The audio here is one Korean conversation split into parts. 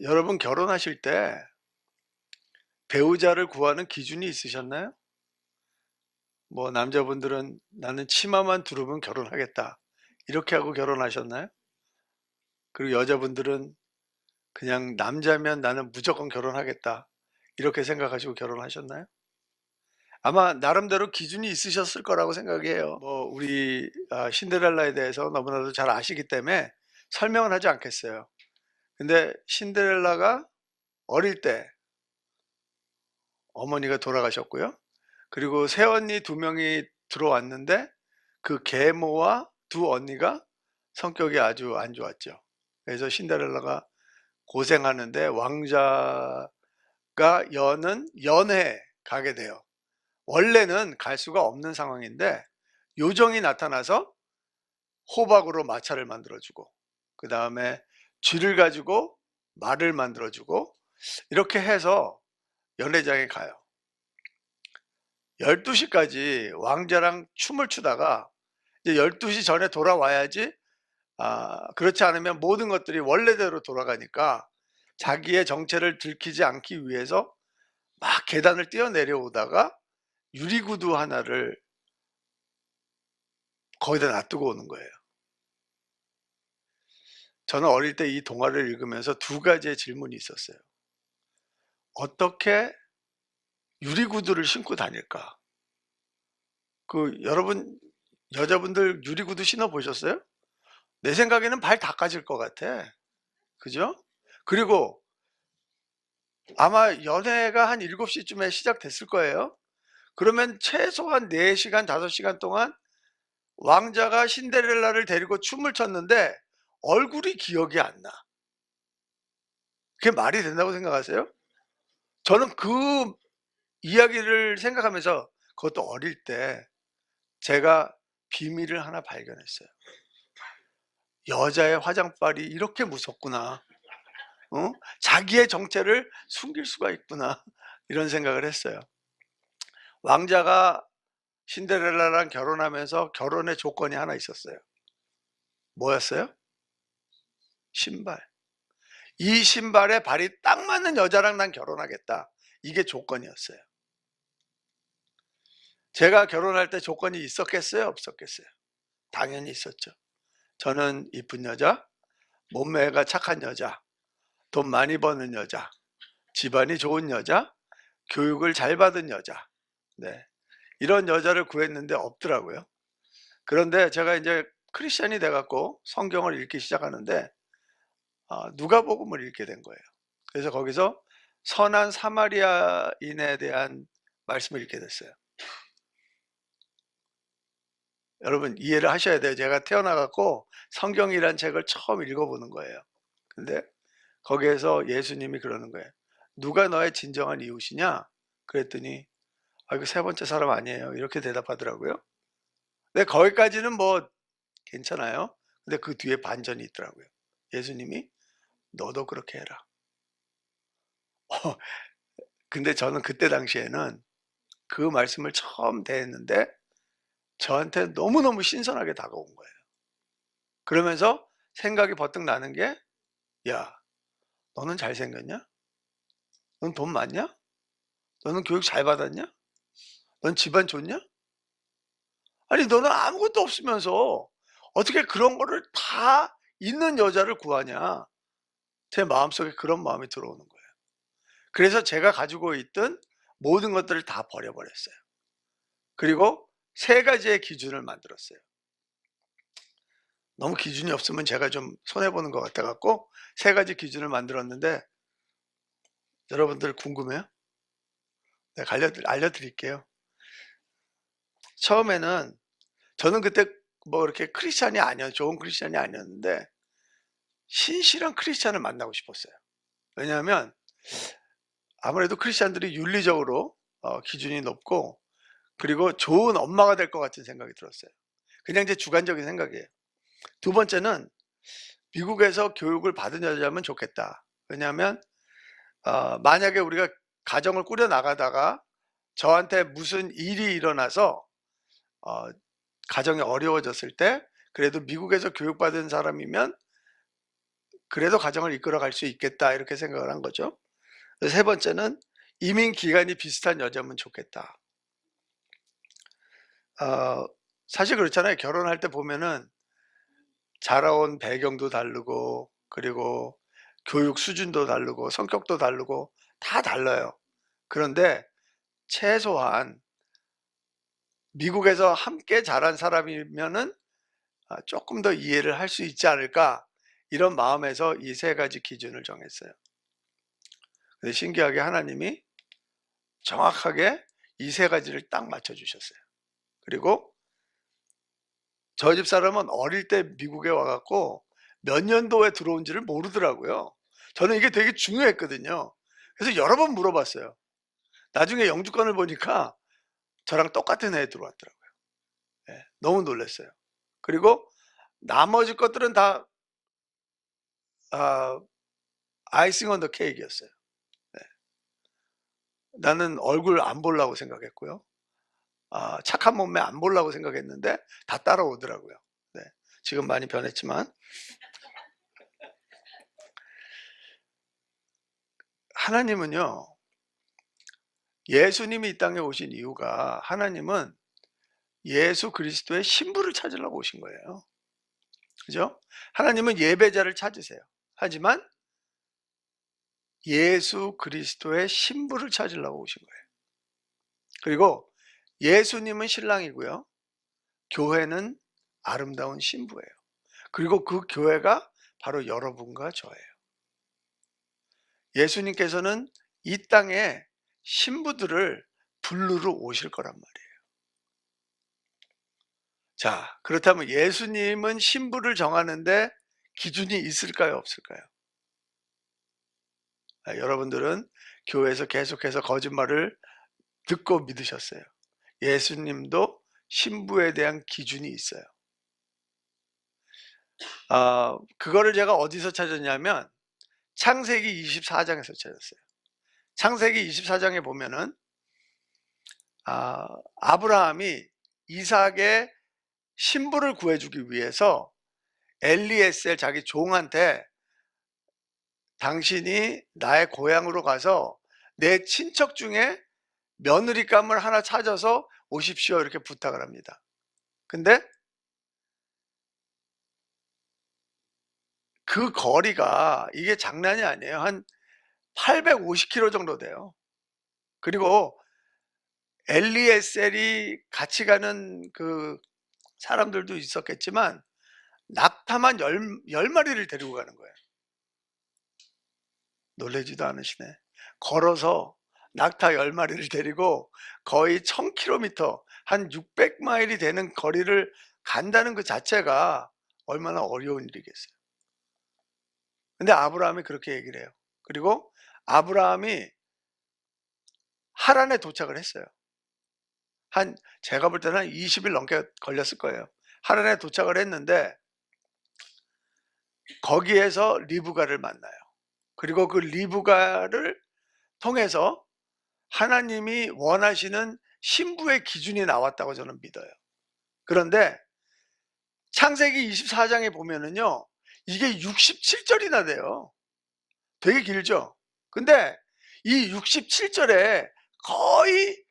여러분 결혼하실 때 배우자를 구하는 기준이 있으셨나요? 뭐 남자분들은 '나는 치마만 두르면 결혼하겠다.' 이렇게 하고 결혼하셨나요? 그리고 여자분들은 '그냥 남자면 나는 무조건 결혼하겠다.' 이렇게 생각하시고 결혼하셨나요? 아마 나름대로 기준이 있으셨을 거라고 생각해요. 뭐 우리 신데렐라에 대해서 너무나도 잘 아시기 때문에 설명을 하지 않겠어요. 근데 신데렐라가 어릴 때 어머니가 돌아가셨고요. 그리고 새언니 두 명이 들어왔는데 그 계모와 두 언니가 성격이 아주 안 좋았죠. 그래서 신데렐라가 고생하는데 왕자가 여는 연회에 가게 돼요. 원래는 갈 수가 없는 상황인데 요정이 나타나서 호박으로 마차를 만들어주고, 그 다음에 쥐를 가지고 말을 만들어주고, 이렇게 해서 연회장에 가요. 12시까지 왕자랑 춤을 추다가 이제 12시 전에 돌아와야지, 그렇지 않으면 모든 것들이 원래대로 돌아가니까 자기의 정체를 들키지 않기 위해서 막 계단을 뛰어내려오다가 유리구두 하나를 거기다 놔두고 오는 거예요. 저는 어릴 때 이 동화를 읽으면서 두 가지의 질문이 있었어요. 어떻게 유리구두를 신고 다닐까? 여러분 여자분들 유리구두 신어 보셨어요? 내 생각에는 발 다 까질 것 같아. 그죠? 그리고 아마 연애가 한 7시쯤에 시작됐을 거예요. 그러면 최소한 4시간, 5시간 동안 왕자가 신데렐라를 데리고 춤을 췄는데 얼굴이 기억이 안 나. 그게 말이 된다고 생각하세요? 저는 그 이야기를 생각하면서, 그것도 어릴 때 제가 비밀을 하나 발견했어요. 여자의 화장빨이 이렇게 무섭구나. 자기의 정체를 숨길 수가 있구나. 이런 생각을 했어요. 왕자가 신데렐라랑 결혼하면서 결혼의 조건이 하나 있었어요. 뭐였어요? 신발. 이 신발에 발이 딱 맞는 여자랑 난 결혼하겠다. 이게 조건이었어요. 제가 결혼할 때 조건이 있었겠어요? 없었겠어요? 당연히 있었죠. 저는 이쁜 여자, 몸매가 착한 여자, 돈 많이 버는 여자, 집안이 좋은 여자, 교육을 잘 받은 여자. 네. 이런 여자를 구했는데 없더라고요. 그런데 제가 이제 크리스천이 돼갖고 성경을 읽기 시작하는데 누가복음을 읽게 된 거예요. 그래서 거기서 선한 사마리아인에 대한 말씀을 읽게 됐어요. 여러분 이해를 하셔야 돼요. 제가 태어나갖고 성경이란 책을 처음 읽어보는 거예요. 근데 거기에서 예수님이 그러는 거예요. 누가 너의 진정한 이웃이냐? 그랬더니 이거 세 번째 사람 아니에요. 이렇게 대답하더라고요. 근데 거기까지는 뭐 괜찮아요. 근데 그 뒤에 반전이 있더라고요. 예수님이 너도 그렇게 해라. 근데 저는 그때 당시에는 그 말씀을 처음 대했는데 저한테 너무너무 신선하게 다가온 거예요. 그러면서 생각이 버뜩 나는 게, 야, 너는 잘생겼냐? 넌 돈 많냐? 너는 교육 잘 받았냐? 넌 집안 좋냐? 아니 너는 아무것도 없으면서 어떻게 그런 거를 다 있는 여자를 구하냐? 제 마음속에 그런 마음이 들어오는 거예요. 그래서 제가 가지고 있던 모든 것들을 다 버려버렸어요. 그리고 세 가지의 기준을 만들었어요. 너무 기준이 없으면 제가 좀 손해보는 것 같아 갖고 세 가지 기준을 만들었는데, 여러분들 궁금해요? 네, 알려드릴게요. 처음에는 저는 그때 뭐 이렇게 크리스찬이 아니었, 좋은 크리스찬이 아니었는데 신실한 크리스찬을 만나고 싶었어요. 왜냐하면 아무래도 크리스찬들이 윤리적으로 기준이 높고, 그리고 좋은 엄마가 될 것 같은 생각이 들었어요. 그냥 제 주관적인 생각이에요. 두 번째는 미국에서 교육을 받은 여자면 좋겠다. 왜냐하면 만약에 우리가 가정을 꾸려 나가다가 저한테 무슨 일이 일어나서 가정이 어려워졌을 때 그래도 미국에서 교육받은 사람이면 그래도 가정을 이끌어갈 수 있겠다 이렇게 생각을 한 거죠. 세 번째는 이민 기간이 비슷한 여자면 좋겠다. 사실 그렇잖아요. 결혼할 때 보면은 자라온 배경도 다르고 그리고 교육 수준도 다르고 성격도 다르고 다 달라요. 그런데 최소한 미국에서 함께 자란 사람이면은 조금 더 이해를 할 수 있지 않을까 이런 마음에서 이 세 가지 기준을 정했어요. 근데 신기하게 하나님이 정확하게 이 세 가지를 딱 맞춰 주셨어요. 그리고 저 집사람은 어릴 때 미국에 와 갖고 몇 년도에 들어온지를 모르더라고요. 저는 이게 되게 중요했거든요. 그래서 여러 번 물어봤어요. 나중에 영주권을 보니까 저랑 똑같은 해에 들어왔더라고요. 예, 너무 놀랐어요. 그리고 나머지 것들은 다 아 아이싱 on the cake이었어요. 네. 나는 얼굴 안 보려고 생각했고요. 착한 몸매 안 보려고 생각했는데 다 따라오더라고요. 네. 지금 많이 변했지만 하나님은요. 예수님이 이 땅에 오신 이유가 하나님은 예수 그리스도의 신부를 찾으려고 오신 거예요. 그죠? 하나님은 예배자를 찾으세요. 하지만 예수 그리스도의 신부를 찾으려고 오신 거예요. 그리고 예수님은 신랑이고요. 교회는 아름다운 신부예요. 그리고 그 교회가 바로 여러분과 저예요. 예수님께서는 이 땅에 신부들을 부르러 오실 거란 말이에요. 자, 그렇다면 예수님은 신부를 정하는데 기준이 있을까요, 없을까요? 여러분들은 교회에서 계속해서 거짓말을 듣고 믿으셨어요. 예수님도 신부에 대한 기준이 있어요. 그거를 제가 어디서 찾았냐면 창세기 24장에서 찾았어요. 창세기 24장에 보면은 아브라함이 이삭의 신부를 구해주기 위해서 엘리에셀 자기 종한테 당신이 나의 고향으로 가서 내 친척 중에 며느리감을 하나 찾아서 오십시오 이렇게 부탁을 합니다. 근데 그 거리가 이게 장난이 아니에요. 한 850km 정도 돼요. 그리고 엘리에셀이 같이 가는 그 사람들도 있었겠지만 낙타만 10마리를 데리고 가는 거예요. 놀라지도 않으시네. 걸어서 낙타 10마리를 데리고 거의 1000km, 한 600마일이 되는 거리를 간다는 그 자체가 얼마나 어려운 일이겠어요. 근데 아브라함이 그렇게 얘기를 해요. 그리고 아브라함이 하란에 도착을 했어요. 제가 볼 때는 한 20일 넘게 걸렸을 거예요. 하란에 도착을 했는데 거기에서 리브가를 만나요. 그리고 그 리브가를 통해서 하나님이 원하시는 신부의 기준이 나왔다고 저는 믿어요. 그런데 창세기 24장에 보면은요, 이게 67절이나 돼요. 되게 길죠? 근데 이 67절에 거의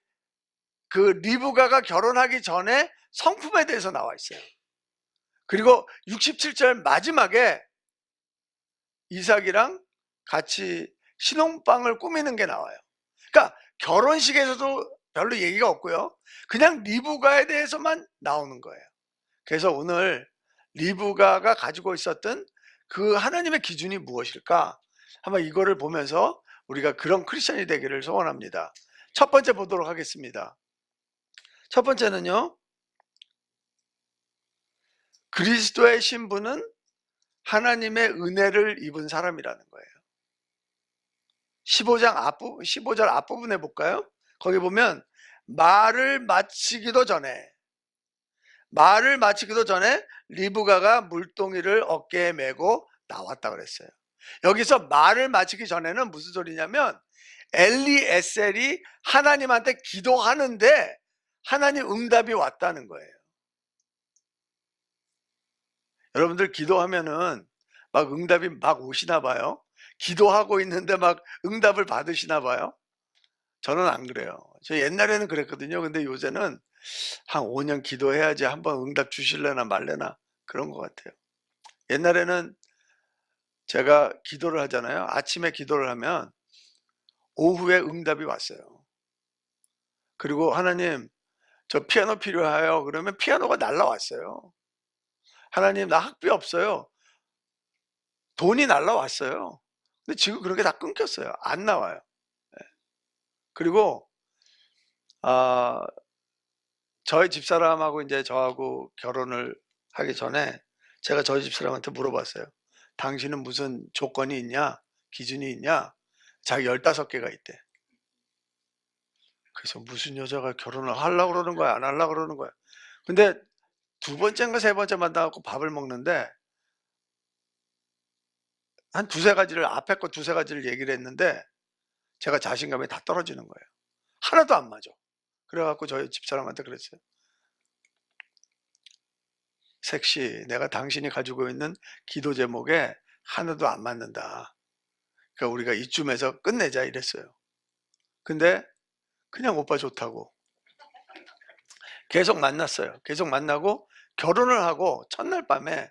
그 리브가가 결혼하기 전에 성품에 대해서 나와 있어요. 그리고 67절 마지막에 이삭이랑 같이 신혼방을 꾸미는 게 나와요. 그러니까 결혼식에서도 별로 얘기가 없고요. 그냥 리브가에 대해서만 나오는 거예요. 그래서 오늘 리브가가 가지고 있었던 그 하나님의 기준이 무엇일까? 한번 이거를 보면서 우리가 그런 크리스천이 되기를 소원합니다. 첫 번째 보도록 하겠습니다. 첫 번째는요. 그리스도의 신부는 하나님의 은혜를 입은 사람이라는 거예요. 15절 앞부분에 볼까요? 거기 보면 말을 마치기도 전에 리브가가 물동이를 어깨에 메고 나왔다 그랬어요. 여기서 말을 마치기 전에는 무슨 소리냐면 엘리에셀이 하나님한테 기도하는데 하나님 응답이 왔다는 거예요. 여러분들 기도하면은 막 응답이 막 오시나 봐요. 기도하고 있는데 막 응답을 받으시나 봐요. 저는 안 그래요. 저 옛날에는 그랬거든요. 근데 요새는 한 5년 기도해야지 한번 응답 주실래나 말래나 그런 것 같아요. 옛날에는 제가 기도를 하잖아요. 아침에 기도를 하면 오후에 응답이 왔어요. 그리고 "하나님 저 피아노 필요해요." 그러면 피아노가 날라왔어요. "하나님 나 학비 없어요." 돈이 날라왔어요. 근데 지금 그런 게 다 끊겼어요. 안 나와요. 그리고 아 저희 집사람하고 인제 저하고 결혼을 하기 전에 제가 저희 집사람한테 물어봤어요. "당신은 무슨 조건이 있냐? 기준이 있냐?" 자기 15 개가 있대. 그래서 무슨 여자가 결혼을 하려고 그러는 거야 안 하려고 그러는 거야. 근데 두 번째인가 세 번째 만나 갖고 밥을 먹는데 한 두세 가지를 앞에 거 두세 가지를 얘기를 했는데 제가 자신감이 다 떨어지는 거예요. 하나도 안 맞아. 그래 갖고 저희 집사람한테 그랬어요. "색시 내가 당신이 가지고 있는 기도 제목에 하나도 안 맞는다. 그러니까 우리가 이쯤에서 끝내자." 이랬어요. 근데 그냥 오빠 좋다고 계속 만났어요. 계속 만나고 결혼을 하고 첫날 밤에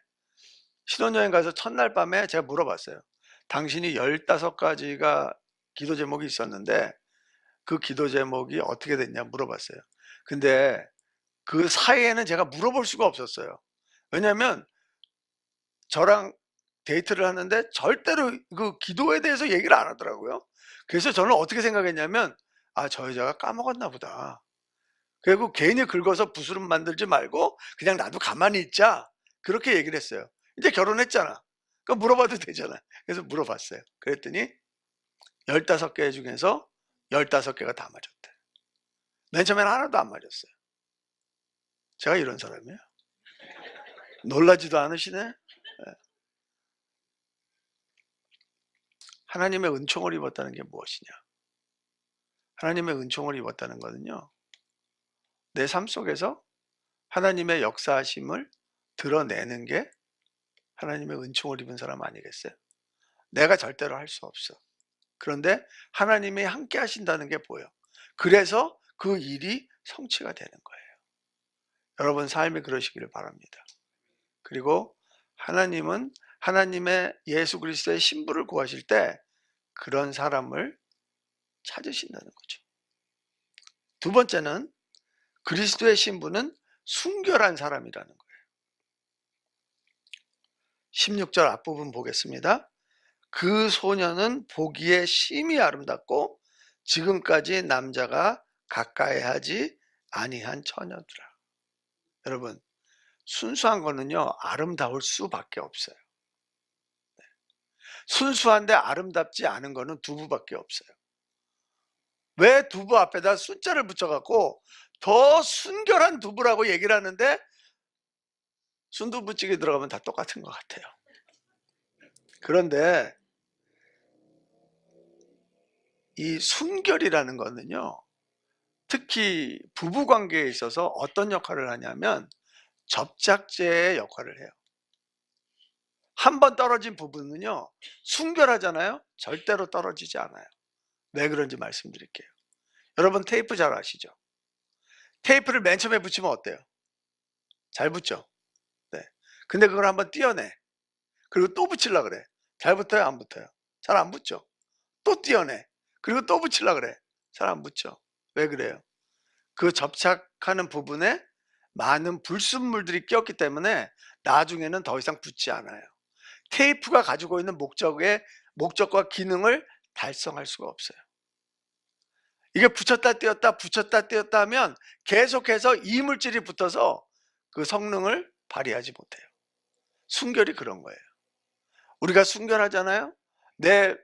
신혼여행 가서 첫날 밤에 제가 물어봤어요. "당신이 15 가지가 기도 제목이 있었는데 그 기도 제목이 어떻게 됐냐?" 물어봤어요. 근데 그 사이에는 제가 물어볼 수가 없었어요. 왜냐하면 저랑 데이트를 하는데 절대로 그 기도에 대해서 얘기를 안 하더라고요. 그래서 저는 어떻게 생각했냐면 '아 저 여자가 까먹었나 보다. 그리고 괜히 긁어서 부스럼 만들지 말고 그냥 놔두고 가만히 있자.' 그렇게 얘기를 했어요. 이제 결혼했잖아. 그럼 물어봐도 되잖아. 그래서 물어봤어요. 그랬더니 15개 중에서 15 개가 다 맞았대. 맨 처음에는 하나도 안 맞았어요. 제가 이런 사람이에요. 놀라지도 않으시네. 예. 하나님의 은총을 입었다는 게 무엇이냐? 하나님의 은총을 입었다는 것은요. 내 삶 속에서 하나님의 역사하심을 드러내는 게 하나님의 은총을 입은 사람 아니겠어요? 내가 절대로 할 수 없어. 그런데 하나님이 함께 하신다는 게 보여. 그래서 그 일이 성취가 되는 거예요. 여러분 삶이 그러시기를 바랍니다. 그리고 하나님은 하나님의 예수 그리스도의 신부를 구하실 때 그런 사람을 찾으신다는 거죠. 두 번째는 그리스도의 신부는 순결한 사람이라는 거예요. 16절 앞부분 보겠습니다. 그 소녀는 보기에 심히 아름답고 지금까지 남자가 가까이 하지 아니한 처녀더라. 여러분 순수한 거는요 아름다울 수밖에 없어요. 순수한데 아름답지 않은 거는 두부밖에 없어요. 왜 두부 앞에다 숫자를 붙여 갖고 더 순결한 두부라고 얘기를 하는데 순두부찌개 들어가면 다 똑같은 것 같아요. 그런데 이 순결이라는 거는요 특히 부부 관계에 있어서 어떤 역할을 하냐면 접착제의 역할을 해요. 한 번 떨어진 부부는요 순결하잖아요. 절대로 떨어지지 않아요. 왜 그런지 말씀드릴게요. 여러분 테이프 잘 아시죠? 테이프를 맨 처음에 붙이면 어때요? 잘 붙죠? 네. 근데 그걸 한번 떼어내. 그리고 또 붙이려고 그래. 잘 붙어요? 안 붙어요? 잘 안 붙죠? 또 떼어내. 그리고 또 붙이려고 그래. 잘 안 붙죠? 왜 그래요? 그 접착하는 부분에 많은 불순물들이 끼었기 때문에 나중에는 더 이상 붙지 않아요. 테이프가 가지고 있는 목적과 기능을 달성할 수가 없어요. 이게 붙였다 떼었다 하면 계속해서 이물질이 붙어서 그 성능을 발휘하지 못해요. 순결이 그런 거예요. 우리가 순결하잖아요. 내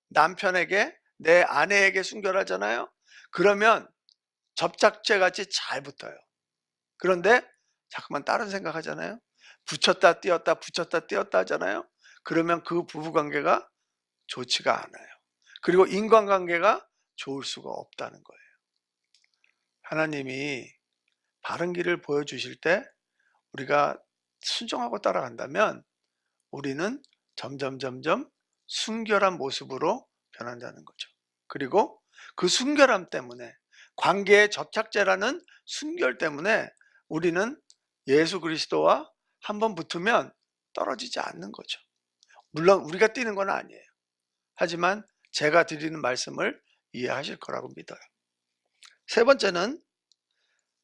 남편에게 내 아내에게 순결하잖아요. 그러면 접착제 같이 잘 붙어요. 그런데 자꾸만 다른 생각하잖아요. 붙였다 띄었다 하잖아요. 그러면 그 부부 관계가 좋지가 않아요. 그리고 인간관계가 좋을 수가 없다는 거예요. 하나님이 바른 길을 보여주실 때 우리가 순종하고 따라간다면 우리는 점점 순결한 모습으로 변한다는 거죠. 그리고 그 순결함 때문에, 관계의 접착제라는 순결 때문에 우리는 예수 그리스도와 한번 붙으면 떨어지지 않는 거죠. 물론 우리가 뛰는 건 아니에요. 하지만 제가 드리는 말씀을 이해하실 거라고 믿어요. 세 번째는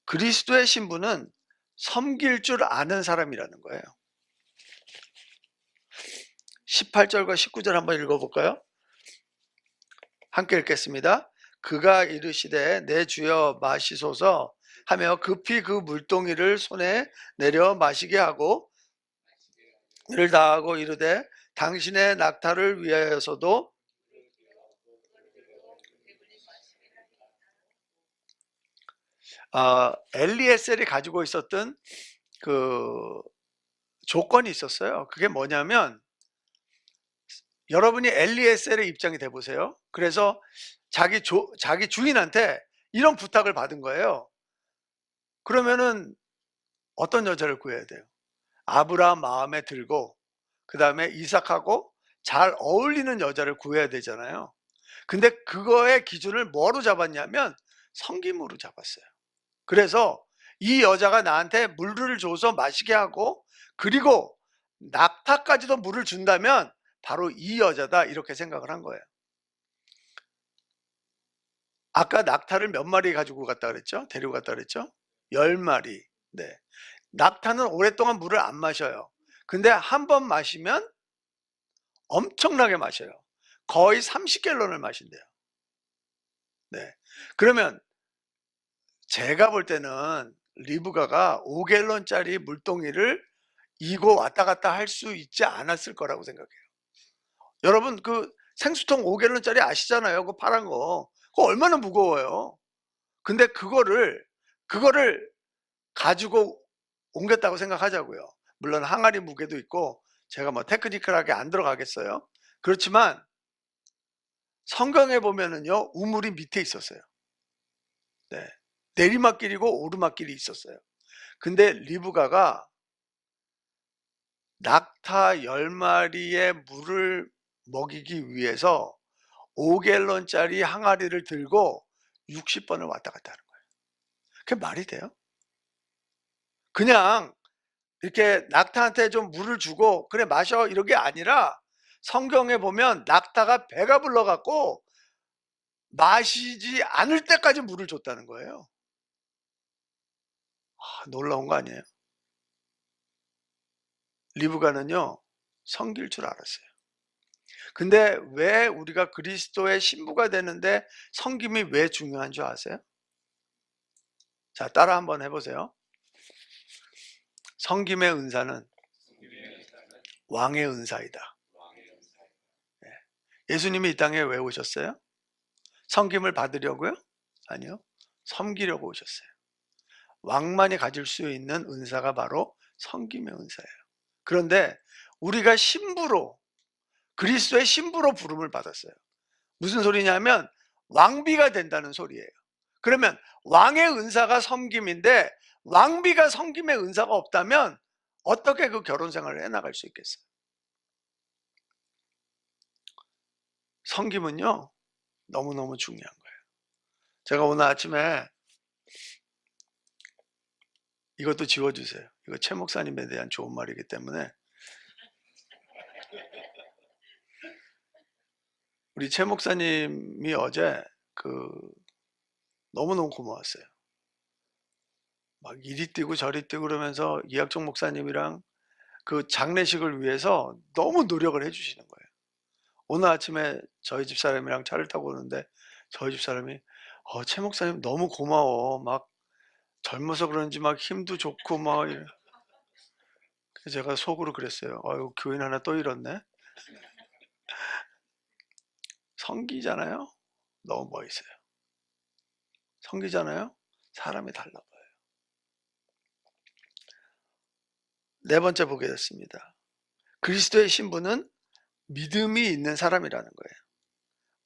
그리스도의 신부는 섬길 줄 아는 사람이라는 거예요. 18절과 19절 한번 읽어볼까요? 함께 읽겠습니다. 그가 이르시되 내 주여 마시소서 하며 급히 그 물동이를 손에 내려 마시게 하고 이를 다하고 이르되 당신의 낙타를 위하여서도 엘리에셀이 가지고 있었던 그 조건이 있었어요. 그게 뭐냐면, 여러분이 엘리에셀의 입장이 돼 보세요. 그래서 자기 주인한테 이런 부탁을 받은 거예요. 그러면은 어떤 여자를 구해야 돼요? 아브라함 마음에 들고 그 다음에 이삭하고 잘 어울리는 여자를 구해야 되잖아요. 근데 그거의 기준을 뭐로 잡았냐면 성김으로 잡았어요. 그래서 이 여자가 나한테 물을 줘서 마시게 하고 그리고 낙타까지도 물을 준다면 바로 이 여자다, 이렇게 생각을 한 거예요. 아까 낙타를 몇 마리 가지고 갔다 그랬죠? 데리고 갔다 그랬죠? 10마리. 네. 낙타는 오랫동안 물을 안 마셔요. 근데 한 번 마시면 엄청나게 마셔요. 거의 30갤런을 마신대요. 네. 그러면 제가 볼 때는 리브가가 5갤런짜리 물동이를 이고 왔다 갔다 할 수 있지 않았을 거라고 생각해요. 여러분 그 생수통 5갤런짜리 아시잖아요. 그 파란 거. 그거 얼마나 무거워요. 근데 그거를 가지고 옮겼다고 생각하자고요. 물론 항아리 무게도 있고 제가 뭐 테크니컬하게 안 들어가겠어요. 그렇지만 성경에 보면은요, 우물이 밑에 있었어요. 네. 내리막길이고 오르막길이 있었어요. 근데 리브가가 낙타 10마리의 물을 먹이기 위해서 5갤런짜리 항아리를 들고 60번을 왔다 갔다 하는 거예요. 그게 말이 돼요? 그냥 이렇게 낙타한테 좀 물을 주고 그래 마셔 이런 게 아니라, 성경에 보면 낙타가 배가 불러갖고 마시지 않을 때까지 물을 줬다는 거예요. 놀라운 거 아니에요? 리브가는요, 섬길 줄 알았어요. 근데 왜 우리가 그리스도의 신부가 되는데 섬김이 왜 중요한 줄 아세요? 자, 따라 한번 해보세요. 섬김의 은사는 왕의 은사이다. 네. 예수님이 이 땅에 왜 오셨어요? 섬김을 받으려고요? 아니요. 섬기려고 오셨어요. 왕만이 가질 수 있는 은사가 바로 섬김의 은사예요. 그런데 우리가 신부로, 그리스도의 신부로 부름을 받았어요. 무슨 소리냐면 왕비가 된다는 소리예요. 그러면 왕의 은사가 섬김인데 왕비가 섬김의 은사가 없다면 어떻게 그 결혼 생활을 해나갈 수 있겠어요? 섬김은요, 너무너무 중요한 거예요. 제가 오늘 아침에 이것도 지워주세요. 이거 최 목사님에 대한 좋은 말이기 때문에. 우리 최 목사님이 어제 너무너무 고마웠어요. 막 이리 뛰고 저리 뛰고 그러면서 이학종 목사님이랑 그 장례식을 위해서 너무 노력을 해주시는 거예요. 오늘 아침에 저희 집 사람이랑 차를 타고 오는데 저희 집 사람이 최 목사님 너무 고마워. 막 젊어서 그런지 막 힘도 좋고 막 이래. 그래서 제가 속으로 그랬어요. 아유, 교인 하나 또 잃었네. 성기잖아요. 너무 멋있어요. 성기잖아요. 사람이 달라 보여요. 네 번째 보게 됐습니다. 그리스도의 신부는 믿음이 있는 사람이라는 거예요.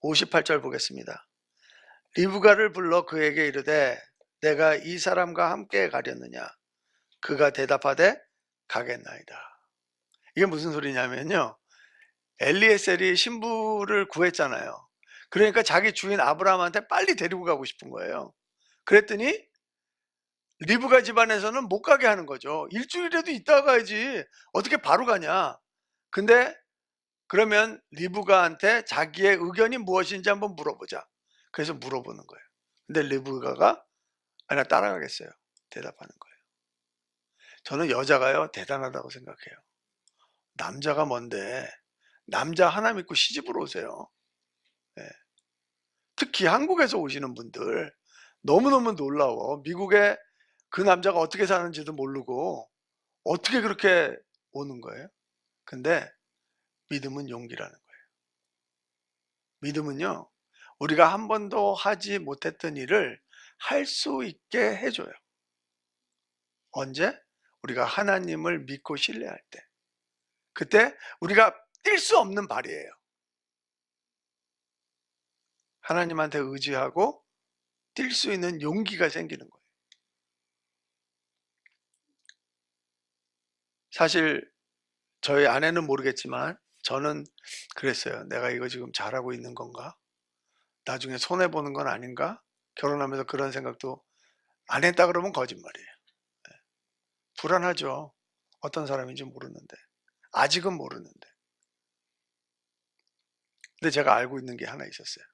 58절 보겠습니다. 리브가를 불러 그에게 이르되 내가 이 사람과 함께 가렸느냐? 그가 대답하되 가겠나이다. 이게 무슨 소리냐면요, 엘리에셀이 신부를 구했잖아요. 그러니까 자기 주인 아브라함한테 빨리 데리고 가고 싶은 거예요. 그랬더니 리브가 집안에서는 못 가게 하는 거죠. 일주일이라도 있다가 가야지 어떻게 바로 가냐. 근데 그러면 리브가한테 자기의 의견이 무엇인지 한번 물어보자. 그래서 물어보는 거예요. 근데 리브가가 나 따라가겠어요. 대답하는 거예요. 저는 여자가요 대단하다고 생각해요. 남자가 뭔데 남자 하나 믿고 시집을 오세요. 예. 특히 한국에서 오시는 분들 너무너무 놀라워. 미국에 그 남자가 어떻게 사는지도 모르고 어떻게 그렇게 오는 거예요? 근데 믿음은 용기라는 거예요. 믿음은요, 우리가 한 번도 하지 못했던 일을 할 수 있게 해줘요. 언제? 우리가 하나님을 믿고 신뢰할 때. 그때 우리가 뛸 수 없는 발이에요. 하나님한테 의지하고 뛸 수 있는 용기가 생기는 거예요. 사실 저희 아내는 모르겠지만 저는 그랬어요. 내가 이거 지금 잘하고 있는 건가? 나중에 손해보는 건 아닌가? 결혼하면서 그런 생각도 안 했다 그러면 거짓말이에요. 불안하죠. 어떤 사람인지 모르는데. 아직은 모르는데. 근데 제가 알고 있는 게 하나 있었어요.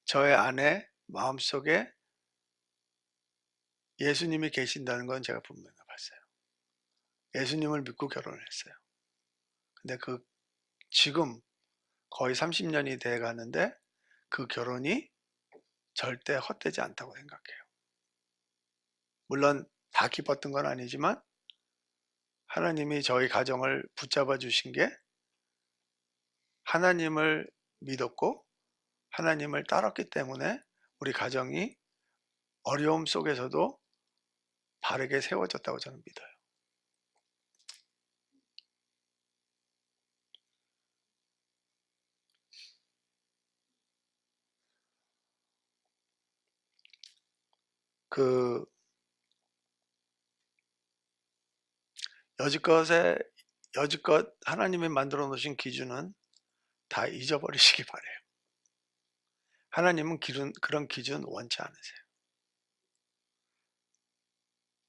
저의 아내 마음속에 예수님이 계신다는 건 제가 분명히 봤어요. 예수님을 믿고 결혼을 했어요. 근데 지금 거의 30년이 돼 가는데 그 결혼이 절대 헛되지 않다고 생각해요. 물론 다 기뻤던 건 아니지만 하나님이 저희 가정을 붙잡아 주신 게 하나님을 믿었고 하나님을 따랐기 때문에 우리 가정이 어려움 속에서도 바르게 세워졌다고 저는 믿어요. 그 여지껏 하나님이 만들어 놓으신 기준은 다 잊어버리시기 바래요. 하나님은 그런 기준 원치 않으세요.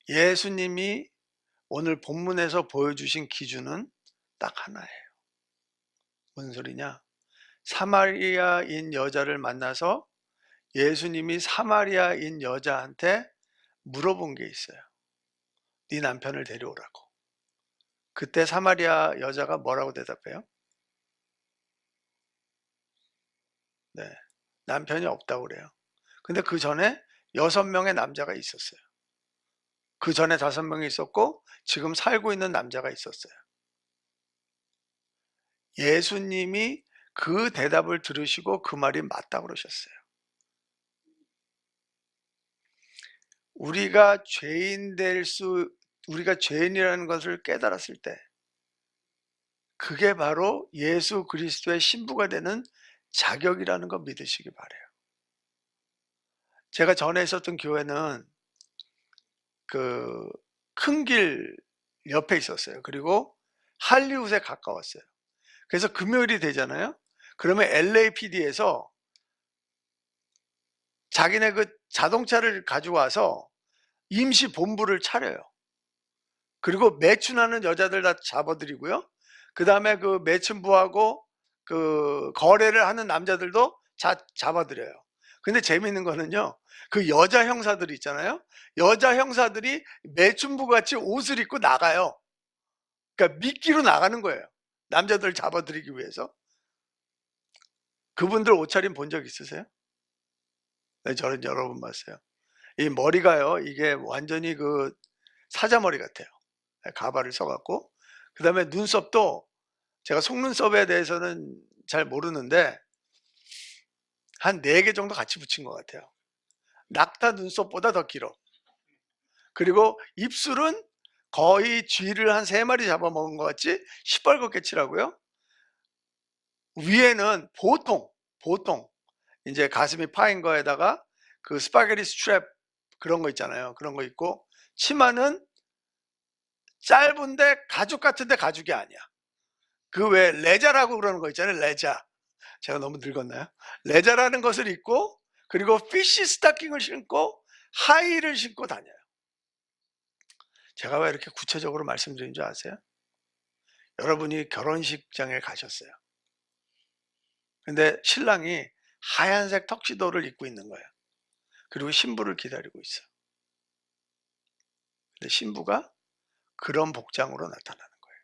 예수님이 오늘 본문에서 보여주신 기준은 딱 하나예요. 뭔 소리냐? 사마리아인 여자를 만나서 예수님이 사마리아인 여자한테 물어본 게 있어요. 네 남편을 데려오라고. 그때 사마리아 여자가 뭐라고 대답해요? 네, 남편이 없다고 그래요. 근데 그 전에 6명의 남자가 있었어요. 그 전에 5명이 있었고 지금 살고 있는 남자가 있었어요. 예수님이 그 대답을 들으시고 그 말이 맞다고 그러셨어요. 우리가 죄인이라는 것을 깨달았을 때 그게 바로 예수 그리스도의 신부가 되는 자격이라는 거 믿으시기 바래요. 제가 전에 있었던 교회는 그 큰 길 옆에 있었어요. 그리고 할리우드에 가까웠어요. 그래서 금요일이 되잖아요. 그러면 LAPD에서 자기네 그 자동차를 가지고 와서 임시 본부를 차려요. 그리고 매춘하는 여자들 다 잡아들이고요. 그 다음에 그 매춘부하고 그 거래를 하는 남자들도 잡아들여요. 근데 재미있는 거는요. 그 여자 형사들이 있잖아요. 여자 형사들이 매춘부 같이 옷을 입고 나가요. 그러니까 미끼로 나가는 거예요. 남자들 잡아들이기 위해서. 그분들 옷차림 본 적 있으세요? 네, 저는 여러 번 봤어요. 이 머리가요. 이게 완전히 그 사자머리 같아요. 가발을 써갖고. 그 다음에 눈썹도 제가 속눈썹에 대해서는 잘 모르는데 한 4개 정도 같이 붙인 것 같아요. 낙타 눈썹보다 더 길어. 그리고 입술은 거의 쥐를 한 3마리 잡아먹은 것 같이 시뻘겋게 칠하고요. 위에는 보통 이제 가슴이 파인 거에다가 그 스파게티 스트랩 그런 거 있잖아요. 그런 거 있고 치마는 짧은데 가죽 같은데 가죽이 아니야. 그 왜 레자라고 그러는 거 있잖아요. 레자. 제가 너무 늙었나요? 레자라는 것을 입고 그리고 피쉬 스타킹을 신고 하이힐을 신고 다녀요. 제가 왜 이렇게 구체적으로 말씀드린 줄 아세요? 여러분이 결혼식장에 가셨어요. 근데 신랑이 하얀색 턱시도를 입고 있는 거예요. 그리고 신부를 기다리고 있어요. 근데 신부가 그런 복장으로 나타나는 거예요.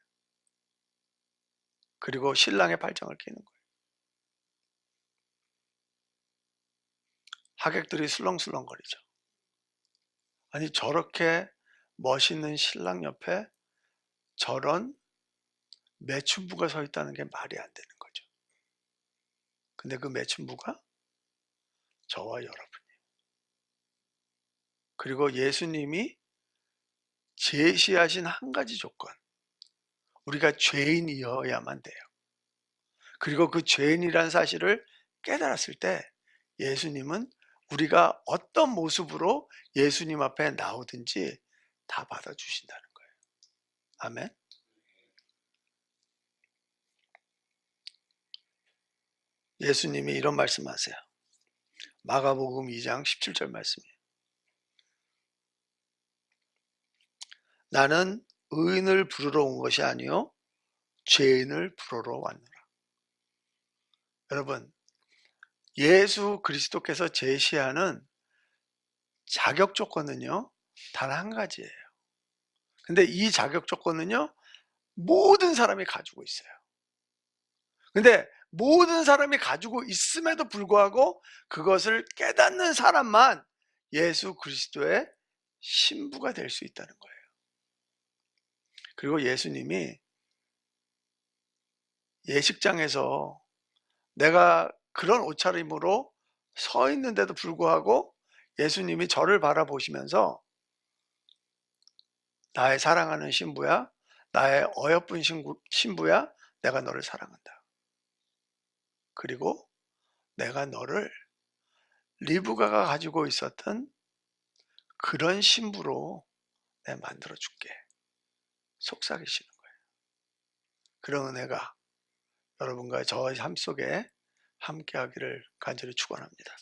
그리고 신랑의 팔짱을 끼는 거예요. 하객들이 술렁술렁거리죠. 아니 저렇게 멋있는 신랑 옆에 저런 매춘부가 서 있다는 게 말이 안 되는 거죠. 근데 그 매춘부가 저와 여러분이에요. 그리고 예수님이 제시하신 한 가지 조건, 우리가 죄인이어야만 돼요. 그리고 그 죄인이라는 사실을 깨달았을 때 예수님은 우리가 어떤 모습으로 예수님 앞에 나오든지 다 받아주신다는 거예요. 아멘. 예수님이 이런 말씀하세요. 마가복음 2장 17절 말씀이에요. 나는 의인을 부르러 온 것이 아니요 죄인을 부르러 왔노라. 여러분, 예수 그리스도께서 제시하는 자격 조건은요 단 한 가지예요. 근데 이 자격 조건은요 모든 사람이 가지고 있어요. 근데 모든 사람이 가지고 있음에도 불구하고 그것을 깨닫는 사람만 예수 그리스도의 신부가 될 수 있다는 거예요. 그리고 예수님이 예식장에서 내가 그런 옷차림으로 서 있는데도 불구하고 예수님이 저를 바라보시면서 나의 사랑하는 신부야, 나의 어여쁜 신부야, 내가 너를 사랑한다. 그리고 내가 너를 리브가가 가지고 있었던 그런 신부로 내가 만들어 줄게. 속삭이시는 거예요. 그런 은혜가 여러분과 저의 삶 속에 함께 하기를 간절히 축원합니다.